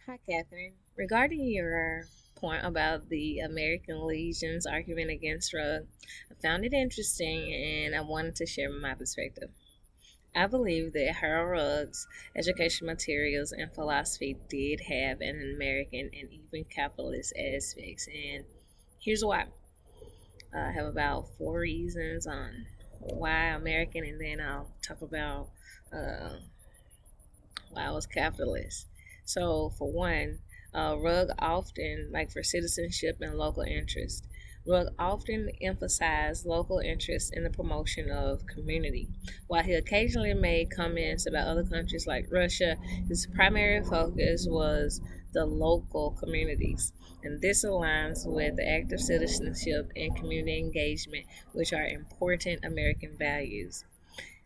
Hi, Catherine. Regarding your point about the American Legion's argument against Rugg, I found it interesting and I wanted to share my perspective. I believe that Harold Rugg's education materials and philosophy did have an American and even capitalist aspects, and here's why. I have about four reasons on why American, and then I'll talk about uh, why I was capitalist. So, for one, Rugg often, like for citizenship and local interest, Rugg often emphasized local interest in the promotion of community. While he occasionally made comments about other countries like Russia, his primary focus was the local communities. And this aligns with active citizenship and community engagement, which are important American values.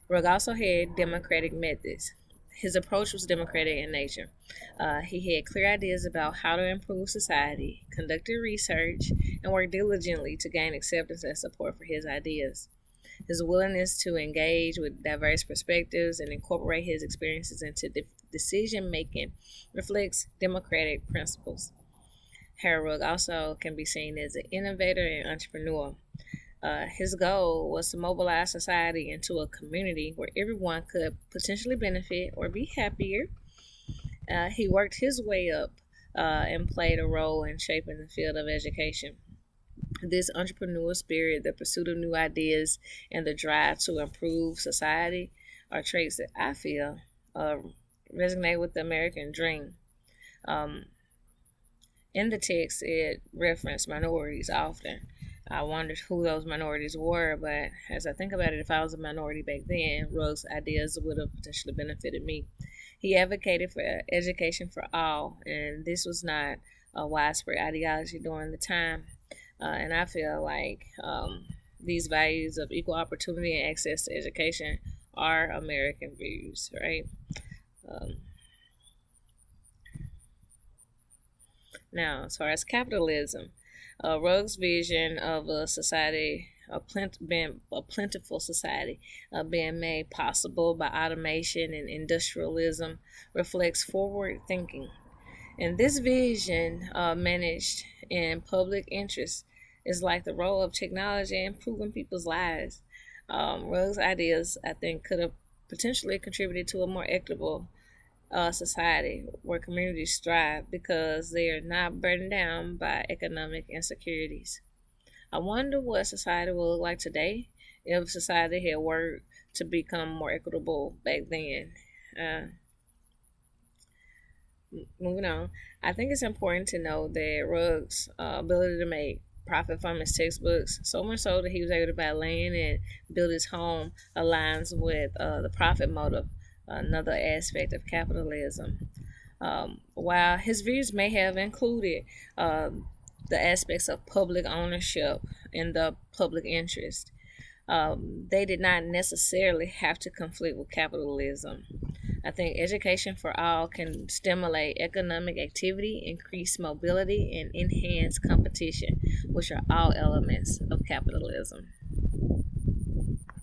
Rugg also had democratic methods. His approach was democratic in nature. He had clear ideas about how to improve society, conducted research, and worked diligently to gain acceptance and support for his ideas. His willingness to engage with diverse perspectives and incorporate his experiences into decision making reflects democratic principles. Harold Rugg also can be seen as an innovator and entrepreneur. His goal was to mobilize society into a community where everyone could potentially benefit or be happier. He worked his way up and played a role in shaping the field of education. This entrepreneurial spirit, the pursuit of new ideas, and the drive to improve society are traits that I feel uh, resonate with the American dream. Um, in the text, it referenced minorities often. I wondered who those minorities were, but as I think about it, if I was a minority back then, Rugg's ideas would have potentially benefited me. He advocated for education for all, and this was not a widespread ideology during the time. And I feel like these values of equal opportunity and access to education are American views, right? Um, Now, as far as capitalism, Rugg's vision of a society, being a plentiful society, being made possible by automation and industrialism, reflects forward thinking. And this vision, managed in public interest, is like the role of technology in improving people's lives. Rugg's ideas, I think, could have potentially contributed to a more equitable society where communities thrive because they are not burdened down by economic insecurities. I wonder what society will look like today if society had worked to become more equitable back then. Uh, Moving on, I think it's important to know that Rugg's ability to make profit from his textbooks, so much so that he was able to buy land and build his home, aligns with the profit motive, another aspect of capitalism. While his views may have included the aspects of public ownership and the public interest, they did not necessarily have to conflict with capitalism. I think education for all can stimulate economic activity, increase mobility, and enhance competition, which are all elements of capitalism.